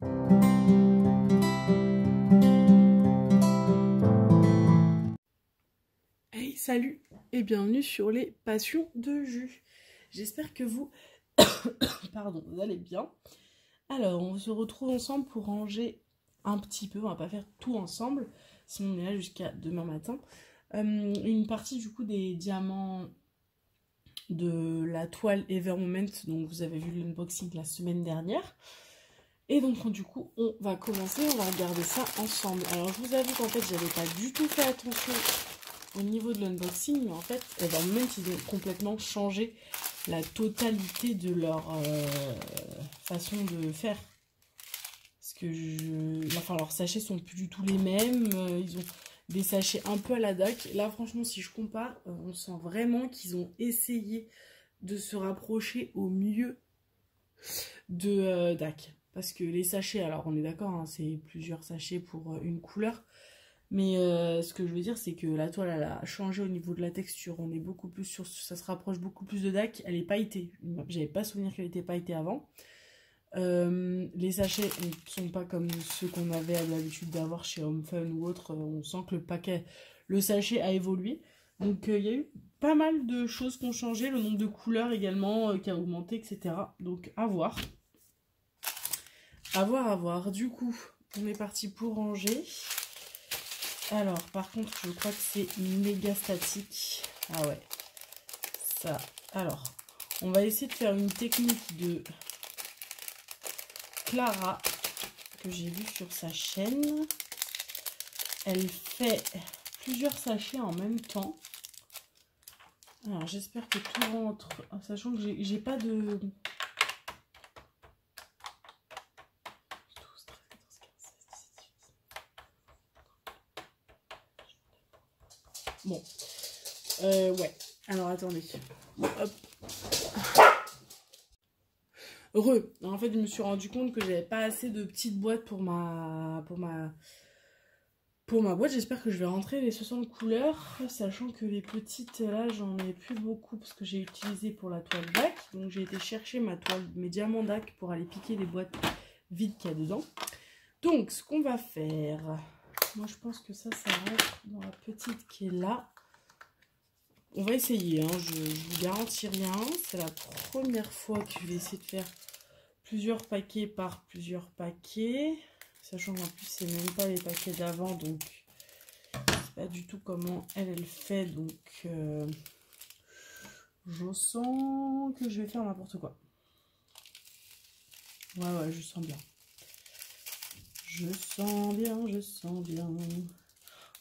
Hey, salut et bienvenue sur les passions de jus. J'espère que vous, pardon, vous allez bien. Alors, on se retrouve ensemble pour ranger un petit peu, on va pas faire tout ensemble, sinon on est là jusqu'à demain matin. Une partie du coup des diamants de la toile Ever Moment, donc vous avez vu l'unboxing la semaine dernière. Et donc du coup on va commencer, on va regarder ça ensemble. Alors je vous avoue qu'en fait j'avais pas du tout fait attention au niveau de l'unboxing, mais en fait Ever Moment ils ont complètement changé la totalité de leur façon de faire. Parce que enfin leurs sachets sont plus du tout les mêmes, ils ont des sachets un peu à la DAC. Là franchement si je compare, on sent vraiment qu'ils ont essayé de se rapprocher au mieux de DAC. Parce que les sachets, alors on est d'accord, hein, c'est plusieurs sachets pour une couleur. Mais ce que je veux dire, c'est que la toile, elle a changé au niveau de la texture. On est beaucoup plus sur, ça se rapproche beaucoup plus de DAC. Elle est pailletée. J'avais pas souvenir qu'elle était pailletée avant. Les sachets ne sont pas comme ceux qu'on avait l'habitude d'avoir chez Home Fun ou autre. On sent que le sachet a évolué. Donc il y a eu pas mal de choses qui ont changé. Le nombre de couleurs également qui a augmenté, etc. Donc à voir. À voir. Du coup, on est parti pour ranger. Alors, par contre, je crois que c'est méga statique. Ah ouais. Ça. Alors, on va essayer de faire une technique de Clara que j'ai vue sur sa chaîne. Elle fait plusieurs sachets en même temps. Alors, j'espère que tout rentre. Sachant que j'ai pas de... Bon. Ouais. Alors, attendez. Hop. Heureux. En fait, je me suis rendu compte que j'avais pas assez de petites boîtes pour ma boîte. J'espère que je vais rentrer les 60 couleurs, sachant que les petites, là, j'en ai plus beaucoup parce que j'ai utilisé pour la toile DAC. Donc, j'ai été chercher mes diamants DAC pour aller piquer les boîtes vides qu'il y a dedans. Donc, ce qu'on va faire, moi, je pense que ça rentre dans la petite qui est là. On va essayer, hein. Je vous garantis rien. C'est la première fois que je vais essayer de faire plusieurs paquets par plusieurs paquets. Sachant qu'en plus, c'est même pas les paquets d'avant. Donc, c'est pas du tout comment elle fait. Donc, je sens que je vais faire n'importe quoi. Ouais, je sens bien. Je sens bien.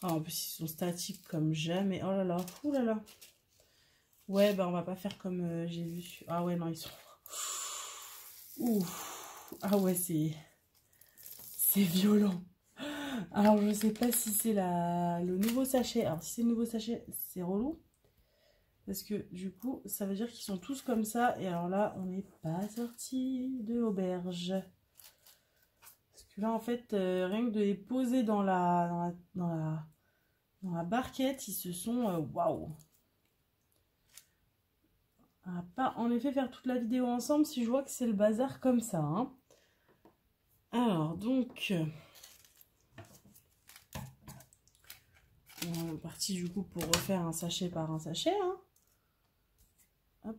Ah, en plus, ils sont statiques comme jamais. Oh là là, ouh là là. Ouais, bah on va pas faire comme j'ai vu. Ah ouais, non, ils sont... Ouf. Ah ouais, c'est violent. Alors, je sais pas si c'est le nouveau sachet. Alors, si c'est le nouveau sachet, c'est relou. Parce que, du coup, ça veut dire qu'ils sont tous comme ça. Et alors là, on n'est pas sorti de l'auberge. Parce que là, en fait, rien que de les poser dans la barquette, ils se sont... Waouh. On va pas, en effet, faire toute la vidéo ensemble si je vois que c'est le bazar comme ça. Hein. Alors, donc... on est parti du coup pour refaire un sachet par un sachet. Hein. Hop.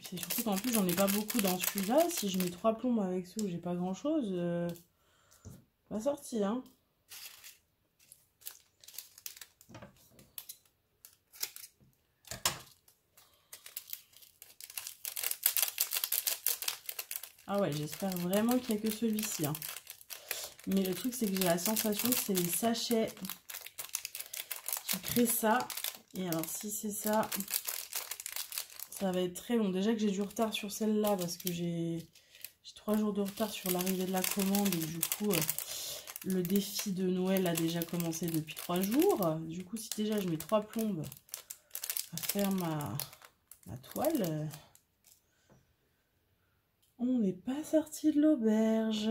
C'est surtout qu'en plus j'en ai pas beaucoup dans celui-là. Si je mets 3 plombes avec ceux où j'ai pas grand chose, pas sorti. Hein. Ah ouais, j'espère vraiment qu'il n'y a que celui-ci. Hein. Mais le truc, c'est que j'ai la sensation que c'est les sachets qui créent ça. Et alors, si c'est ça, ça va être très long. Déjà que j'ai du retard sur celle-là parce que j'ai 3 jours de retard sur l'arrivée de la commande. Et du coup, le défi de Noël a déjà commencé depuis 3 jours. Du coup, si déjà je mets 3 plombes à faire ma toile... on n'est pas sorti de l'auberge.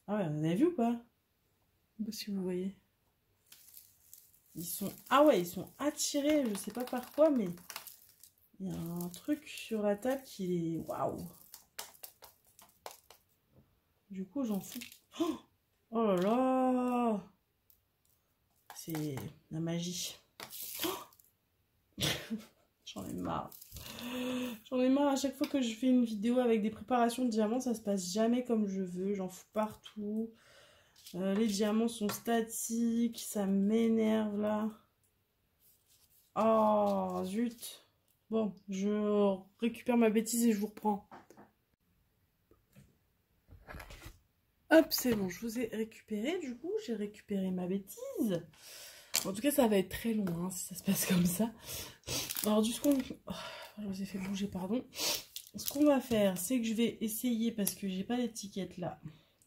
Ah ouais, vous avez vu ou pas? Je sais pas si vous voyez. Ils sont... Ah ouais, ils sont attirés, je sais pas par quoi, mais... Il y a un truc sur la table qui est... Waouh! Du coup, j'en fous. Oh là là! C'est la magie. J'en ai marre. J'en ai marre à chaque fois que je fais une vidéo avec des préparations de diamants, ça se passe jamais comme je veux. J'en fous partout. Les diamants sont statiques, ça m'énerve là. Oh, zut. Bon, je récupère ma bêtise et je vous reprends. Hop, c'est bon, je vous ai récupéré. Du coup, j'ai récupéré ma bêtise. En tout cas, ça va être très long hein, si ça se passe comme ça. Alors, du coup, je vous ai fait bouger, pardon. Ce qu'on va faire, c'est que je vais essayer, parce que j'ai pas d'étiquette là,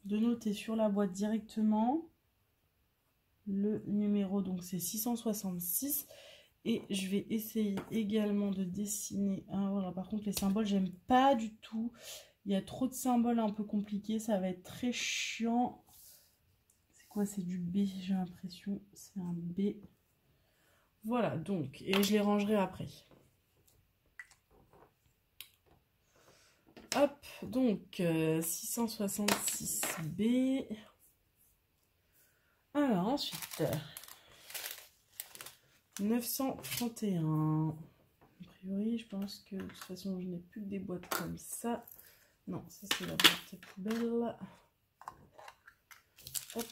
de noter sur la boîte directement le numéro. Donc, c'est 666. Et je vais essayer également de dessiner. Ah, voilà, par contre, les symboles, j'aime pas du tout. Il y a trop de symboles un peu compliqués. Ça va être très chiant. C'est quoi? C'est du B, j'ai l'impression. C'est un B. Voilà, donc. Et je les rangerai après. Hop, donc 666B. Alors, ensuite... 931. A priori, je pense que de toute façon, je n'ai plus que des boîtes comme ça. Non, ça c'est la boîte poubelle. Hop.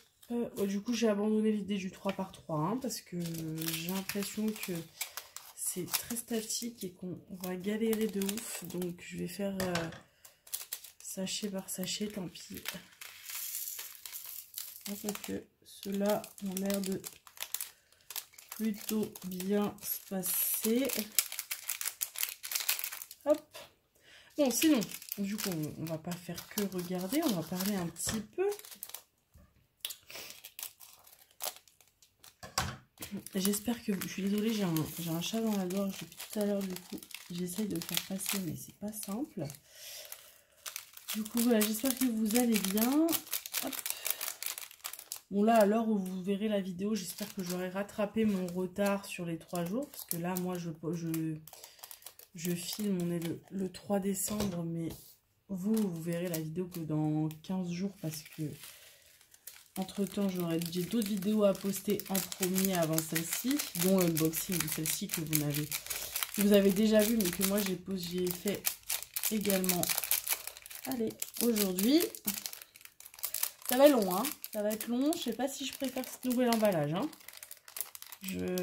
Du coup, j'ai abandonné l'idée du 3 par 3 hein, parce que j'ai l'impression que c'est très statique et qu'on va galérer de ouf. Donc, je vais faire sachet par sachet, tant pis. Parce que ceux-là ont l'air de plutôt bien se passer. Hop. Bon, sinon, du coup, on va pas faire que regarder, on va parler un petit peu. J'espère que... Je suis désolée, j'ai un chat dans la gorge depuis tout à l'heure, du coup, j'essaye de le faire passer, mais c'est pas simple. Du coup, voilà, j'espère que vous allez bien. Hop. Bon, là, à l'heure où vous verrez la vidéo, j'espère que j'aurai rattrapé mon retard sur les 3 jours. Parce que là, moi, je filme, on est le 3 décembre, mais vous verrez la vidéo que dans 15 jours. Parce que, entre-temps, j'ai d'autres vidéos à poster en premier avant celle-ci. Dont l'unboxing de celle-ci que vous avez déjà vu, mais que moi, j'ai fait également. Allez, aujourd'hui... Ça va être long, hein. Ça va être long. Je sais pas si je préfère ce nouvel emballage, hein. Je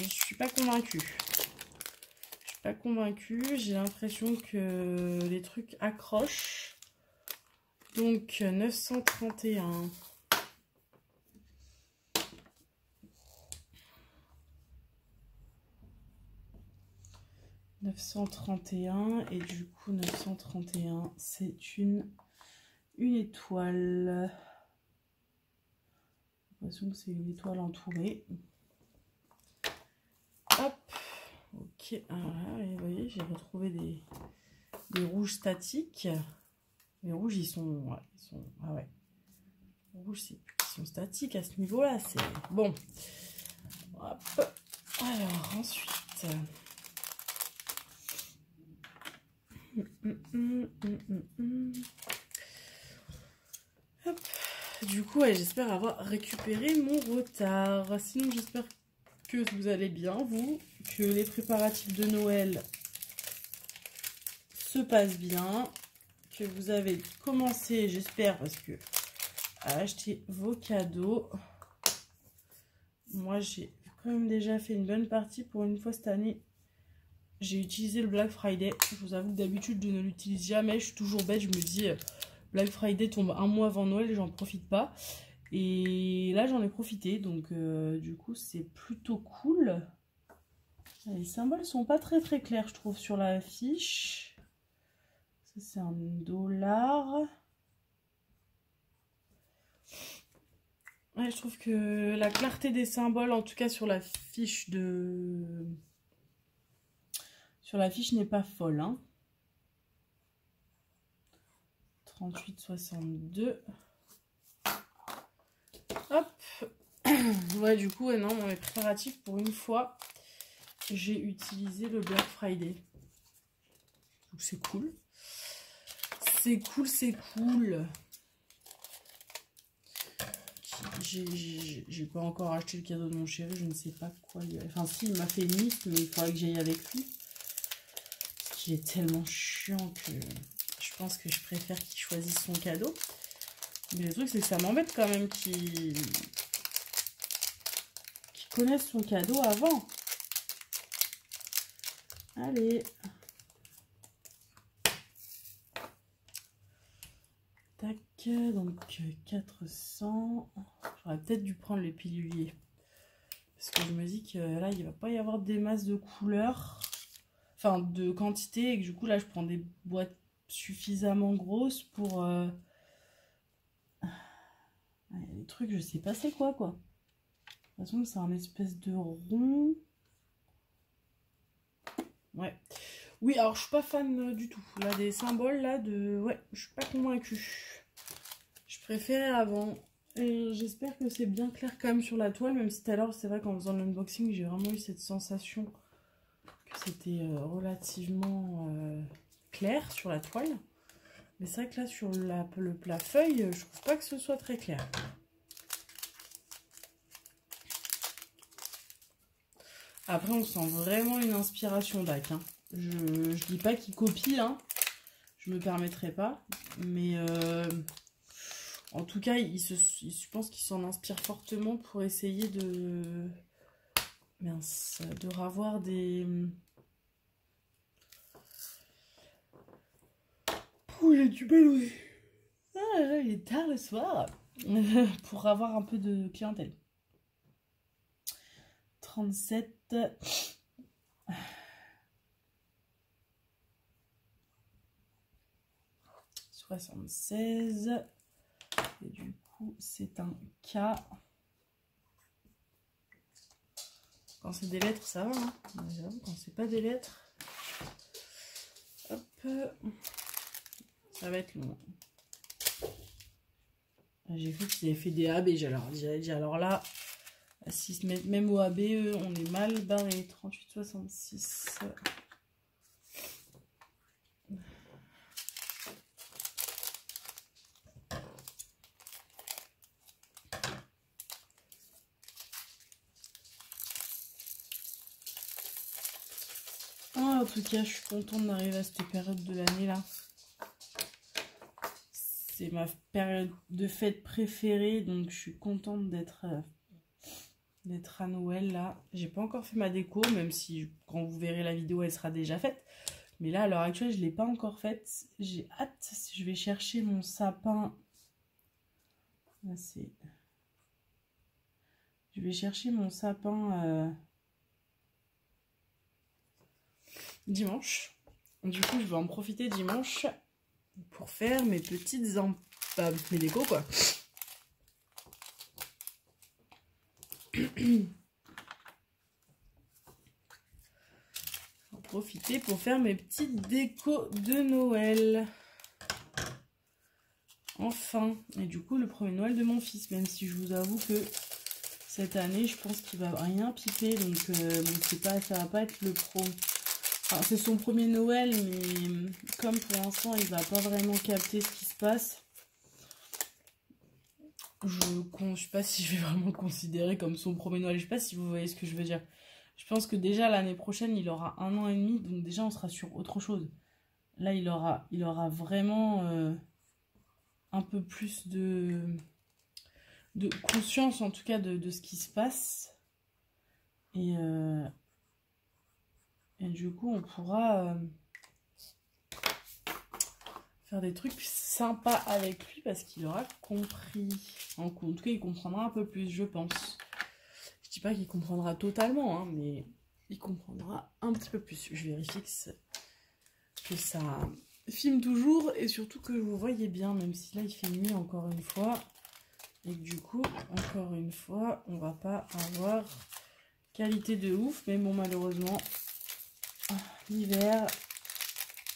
suis pas convaincue. Je suis pas convaincue. J'ai l'impression que les trucs accrochent. Donc, 931. Et du coup, 931, c'est une étoile. J'ai l'impression que c'est une étoile entourée. Hop. Ok. Alors là, vous voyez, j'ai retrouvé des rouges statiques. Les rouges, ils sont... Ouais, ah ouais. Les rouges, ils sont statiques à ce niveau-là. C'est bon. Hop. Alors, ensuite... Hop. Du coup, ouais, j'espère avoir récupéré mon retard. Sinon, j'espère que vous allez bien, vous. Que les préparatifs de Noël se passent bien. Que vous avez commencé, j'espère, parce que à acheter vos cadeaux. Moi, j'ai quand même déjà fait une bonne partie pour une fois cette année. J'ai utilisé le Black Friday. Je vous avoue que d'habitude, je ne l'utilise jamais. Je suis toujours bête. Je me dis, Black Friday tombe un mois avant Noël et j'en profite pas. Et là, j'en ai profité. Donc, du coup, c'est plutôt cool. Les symboles sont pas très très clairs, je trouve, sur la fiche. Ça, c'est un $. Ouais, je trouve que la clarté des symboles, en tout cas sur la fiche n'est pas folle, hein. 38,62. Hop. Ouais, du coup, non, dans mes préparatifs, pour une fois, j'ai utilisé le Black Friday. Donc c'est cool. C'est cool, c'est cool. J'ai pas encore acheté le cadeau de mon chéri, je ne sais pas quoi lui... Enfin si, il m'a fait une liste, mais il faudrait que j'aille avec lui. Parce qu'il est tellement chiant que je pense que je préfère qu'il choisisse son cadeau. Mais le truc, c'est que ça m'embête quand même qu'il connaisse son cadeau avant. Allez. Tac, donc 400. J'aurais peut-être dû prendre les piluliers. Parce que je me dis que là, il va pas y avoir des masses de couleurs. Enfin, de quantité. Et que du coup, là, je prends des boîtes suffisamment grosses pour... les trucs, je sais pas c'est quoi. De toute façon, c'est un espèce de rond. Ouais. Oui, alors je suis pas fan du tout. Là, des symboles, là, de... Ouais, je suis pas convaincue. Je préférais avant. Et j'espère que c'est bien clair quand même sur la toile, même si tout à l'heure, c'est vrai qu'en faisant l'unboxing, j'ai vraiment eu cette sensation que c'était relativement clair sur la toile. Mais c'est vrai que là, sur le plat feuille, je trouve pas que ce soit très clair. Après, on sent vraiment une inspiration DAC. Hein. Je dis pas qu'il copie, hein. Je me permettrai pas. Mais en tout cas, je pense qu'il s'en inspire fortement pour essayer de... Mince, de ravoir des... Ouh, j'ai du mal aussi. Ah là, il est tard le soir. Pour avoir un peu de clientèle. 37... 76. Et du coup, c'est un K. Quand c'est des lettres, ça va. Hein. Quand c'est pas des lettres, hop, ça va être long. J'ai vu qu'ils avaient fait des AB. J'allais dire, alors là, s'ils se mettent même au ABE, on est mal barré. 38, 66. En tout cas, je suis contente d'arriver à cette période de l'année là. C'est ma période de fête préférée, donc je suis contente d'être à Noël là. J'ai pas encore fait ma déco, même si quand vous verrez la vidéo, elle sera déjà faite. Mais là, à l'heure actuelle, je l'ai pas encore faite. J'ai hâte. Je vais chercher mon sapin. Là, c'est... Je vais chercher mon sapin dimanche. Du coup, je vais en profiter dimanche pour faire mes petites mes décos, quoi. En profiter pour faire mes petites décos de Noël. Enfin. Et du coup, le premier Noël de mon fils, même si je vous avoue que cette année, je pense qu'il va rien piper. Donc, ça va pas être le pro... Enfin, c'est son premier Noël, mais comme pour l'instant, il va pas vraiment capter ce qui se passe. Je sais pas si je vais vraiment le considérer comme son premier Noël. Je sais pas si vous voyez ce que je veux dire. Je pense que déjà l'année prochaine, il aura 1 an et demi. Donc déjà, on sera sur autre chose. Là, il aura vraiment un peu plus de conscience, en tout cas, de ce qui se passe. Et du coup, on pourra faire des trucs sympas avec lui parce qu'il aura compris. En tout cas, il comprendra un peu plus, je pense. Je dis pas qu'il comprendra totalement, hein, mais il comprendra un petit peu plus. Je vérifie que ça filme toujours et surtout que vous voyez bien, même si là il fait nuit encore une fois. Et que du coup, encore une fois, on va pas avoir qualité de ouf. Mais bon, malheureusement, l'hiver,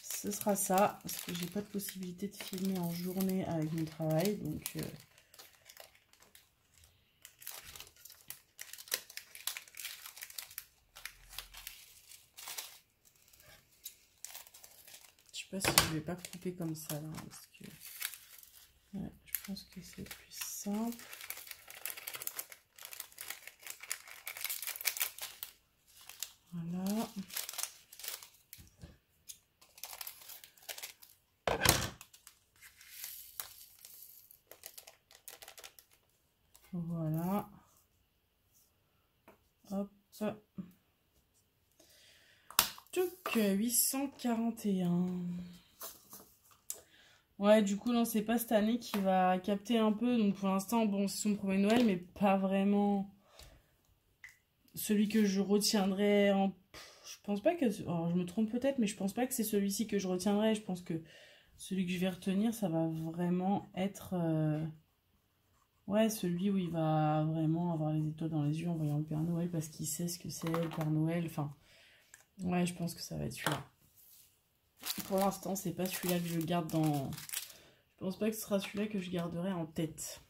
ce sera ça. Parce que j'ai pas de possibilité de filmer en journée avec mon travail. Donc, sais pas si je vais pas couper comme ça là, parce que ouais, je pense que c'est plus simple. Voilà. Voilà. Hop. Tuc, 841. Ouais, du coup, non, c'est pas cette année qui va capter un peu. Donc, pour l'instant, bon, c'est son premier Noël, mais pas vraiment celui que je retiendrai en... Je pense pas que... Alors, je me trompe peut-être, mais je pense pas que c'est celui-ci que je retiendrai. Je pense que celui que je vais retenir, ça va vraiment être... Ouais, celui où il va vraiment avoir les étoiles dans les yeux en voyant le Père Noël parce qu'il sait ce que c'est le Père Noël. Enfin, ouais, je pense que ça va être celui-là. Pour l'instant, c'est pas celui-là que je garde dans... Je pense pas que ce sera celui-là que je garderai en tête.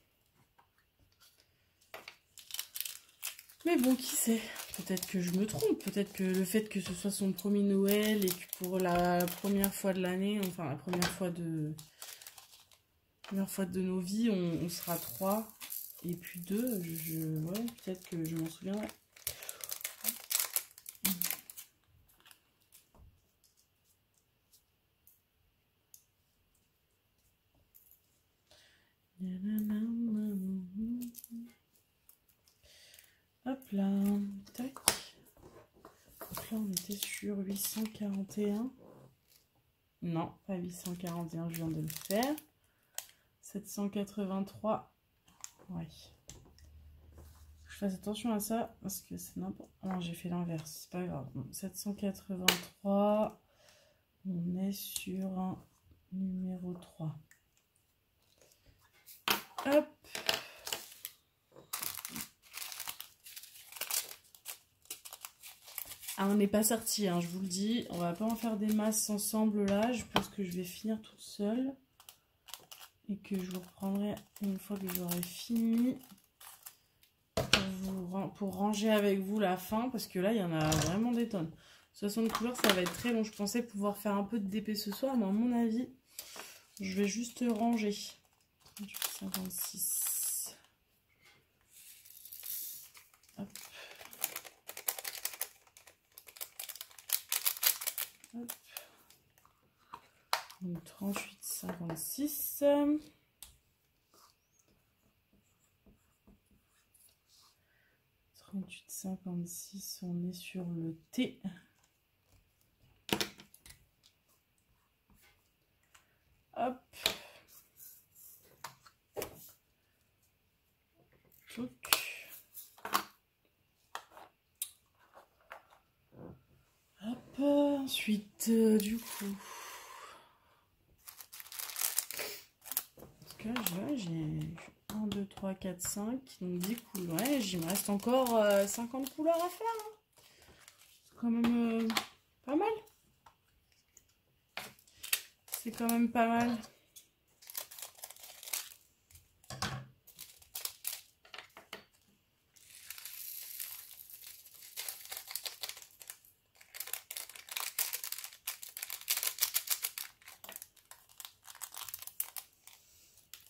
Mais bon, qui sait? Peut-être que je me trompe. Peut-être que le fait que ce soit son premier Noël et que pour la première fois de l'année, enfin la première fois de nos vies, on sera 3 et puis 2. Ouais, peut-être que je m'en souviendrai. Hop là, tac. Donc là, on était sur 841. Non, pas 841, je viens de le faire. 783. Ouais. Je fasse attention à ça parce que c'est n'importe... Non, j'ai fait l'inverse, c'est pas grave. 783. On est sur un numéro 3. Hop. Ah, on n'est pas sorti, hein, je vous le dis. On va pas en faire des masses ensemble là. Je pense que je vais finir toute seule. Et que je vous reprendrai une fois que j'aurai fini. Pour ranger avec vous la fin. Parce que là, il y en a vraiment des tonnes. 60 couleurs, ça va être très long. Je pensais pouvoir faire un peu de DP ce soir. Mais à mon avis, je vais juste ranger. 56. Hop. Hop. Donc 38, 56. 38, 56, on est sur le T. Hop. Donc. Hop. Ensuite, du coup. Parce que là, j'ai 1, 2, 3, 4, 5. Donc 10 couleurs. Ouais, il me reste encore 50 couleurs à faire. Hein. C'est quand même pas mal. C'est quand même pas mal.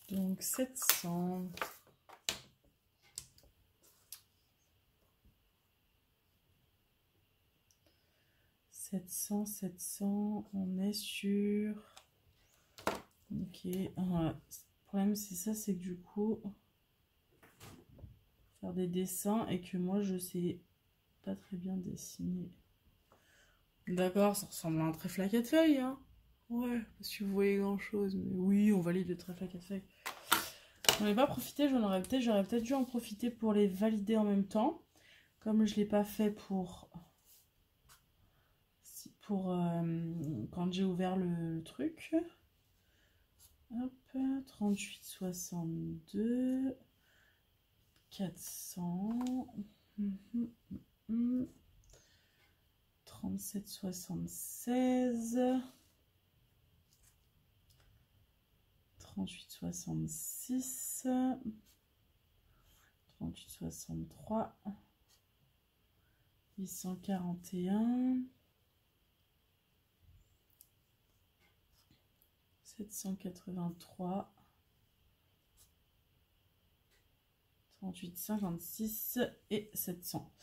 Donc 700. 700, on est sur... Ok, le problème c'est ça, c'est que du coup, faire des dessins et que moi je sais pas très bien dessiner. D'accord, ça ressemble à un trèfle à 4 feuilles, hein. Ouais, si vous voyez grand chose, mais oui, on valide le trèfle à 4 feuilles. J'en ai pas profité, j'aurais peut-être dû en profiter pour les valider en même temps. Comme je l'ai pas fait pour quand j'ai ouvert le truc. Hop, 38, 62, 400, 37, 76, 38, 66, 38, 63, 841, 783, 38, 56 et 700.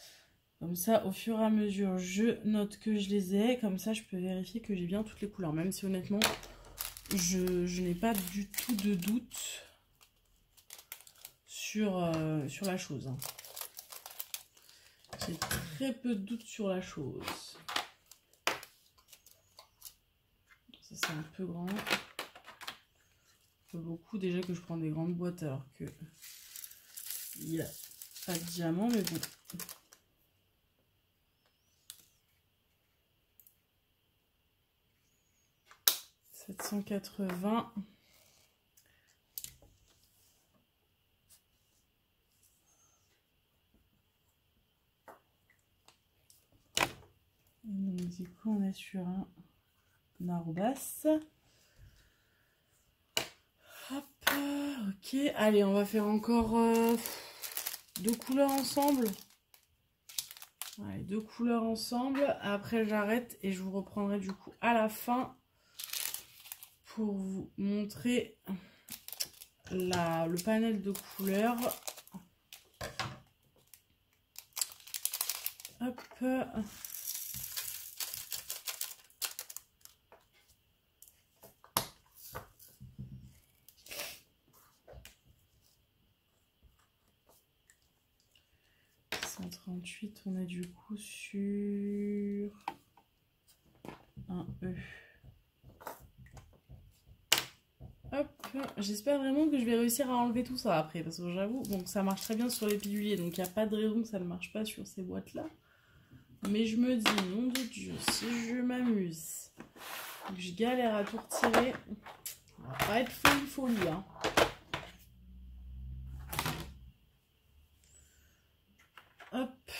Comme ça, au fur et à mesure, je note que je les ai. Comme ça, je peux vérifier que j'ai bien toutes les couleurs. Même si honnêtement, je n'ai pas du tout de doute sur la chose. Hein. J'ai très peu de doute sur la chose. Ça, c'est un peu grand. Un peu beaucoup. Déjà que je prends des grandes boîtes alors que il n'y a pas de diamant, mais bon. « 780 ». Donc, du coup, on est sur un arrobas. Hop, ok. Allez, on va faire encore 2 couleurs ensemble. Allez, 2 couleurs ensemble. Après, j'arrête et je vous reprendrai du coup à la fin pour vous montrer le panel de couleurs. Hop. On est du coup sur un E. Hop, j'espère vraiment que je vais réussir à enlever tout ça après, parce que j'avoue, bon, ça marche très bien sur les piluliers, donc il n'y a pas de raison que ça ne marche pas sur ces boîtes-là. Mais je me dis, nom de Dieu, si je m'amuse, que je galère à tout retirer, ça va pas être folie, hein. Hop,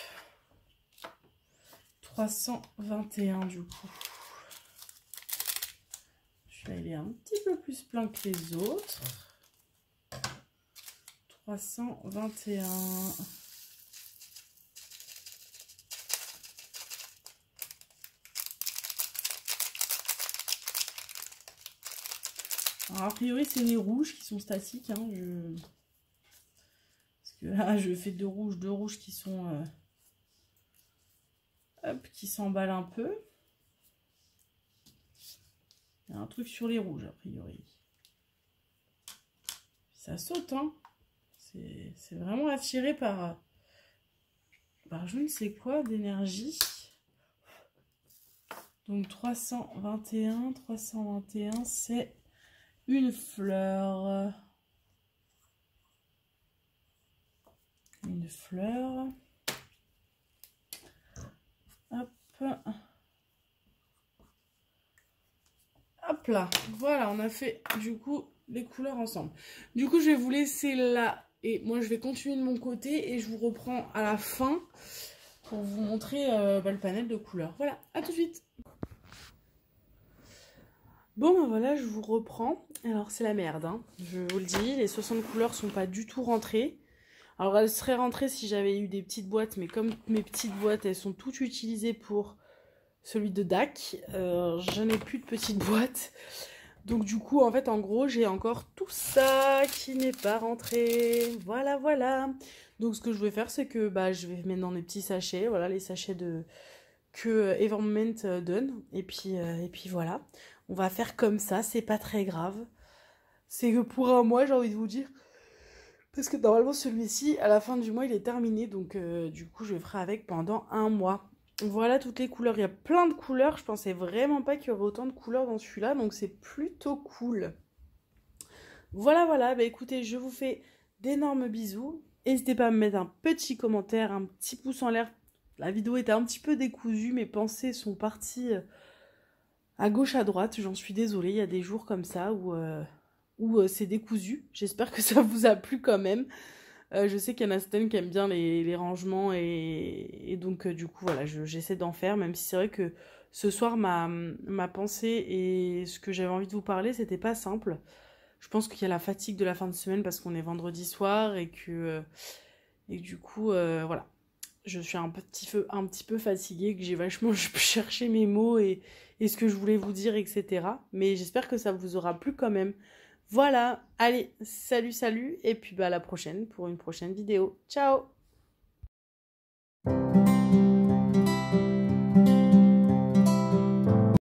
321 du coup. Celui-là, il est un petit peu plus plein que les autres. 321. Alors, a priori, c'est les rouges qui sont statiques. Hein, parce que là, je fais deux rouges qui sont... Hop, qui s'emballent un peu. Il y a un truc sur les rouges, a priori. Ça saute, hein. C'est vraiment attiré par je ne sais quoi d'énergie. Donc 321, c'est une fleur. Une fleur. Hop. Hop là. Voilà, on a fait du coup les couleurs ensemble. Du coup, je vais vous laisser là. Et moi, je vais continuer de mon côté et je vous reprends à la fin pour vous montrer le panel de couleurs. Voilà, à tout de suite. Bon, ben voilà, je vous reprends. Alors, c'est la merde, hein. Je vous le dis, les 60 couleurs sont pas du tout rentrées. Alors, elles seraient rentrées si j'avais eu des petites boîtes, mais comme mes petites boîtes, elles sont toutes utilisées pour celui de DAC, je n'ai plus de petites boîtes. Donc du coup, en fait, en gros, j'ai encore tout ça qui n'est pas rentré. Voilà, voilà. Donc ce que je vais faire, c'est que je vais mettre dans des petits sachets. Voilà, les sachets que Everment donne. Et puis voilà. On va faire comme ça, c'est pas très grave. C'est que pour un mois, j'ai envie de vous dire. Parce que normalement, celui-ci, à la fin du mois, il est terminé. Donc du coup, je ferai avec pendant un mois. Voilà toutes les couleurs. Il y a plein de couleurs. Je pensais vraiment pas qu'il y aurait autant de couleurs dans celui-là. Donc c'est plutôt cool. Voilà, voilà. Bah écoutez, je vous fais d'énormes bisous. N'hésitez pas à me mettre un petit commentaire, un petit pouce en l'air. La vidéo était un petit peu décousue. Mes pensées sont parties à gauche, à droite. J'en suis désolée. Il y a des jours comme ça où c'est décousu. J'espère que ça vous a plu quand même. Je sais qu'il y en a certaines qui aiment bien les rangements et donc du coup voilà, j'essaie d'en faire, même si c'est vrai que ce soir ma pensée et ce que j'avais envie de vous parler, c'était pas simple. Je pense qu'il y a la fatigue de la fin de semaine parce qu'on est vendredi soir et que du coup voilà. je suis un petit peu fatiguée, que j'ai vachement cherché mes mots et ce que je voulais vous dire, etc. Mais j'espère que ça vous aura plu quand même. Voilà, allez, salut, salut, et puis bah, à la prochaine pour une prochaine vidéo. Ciao!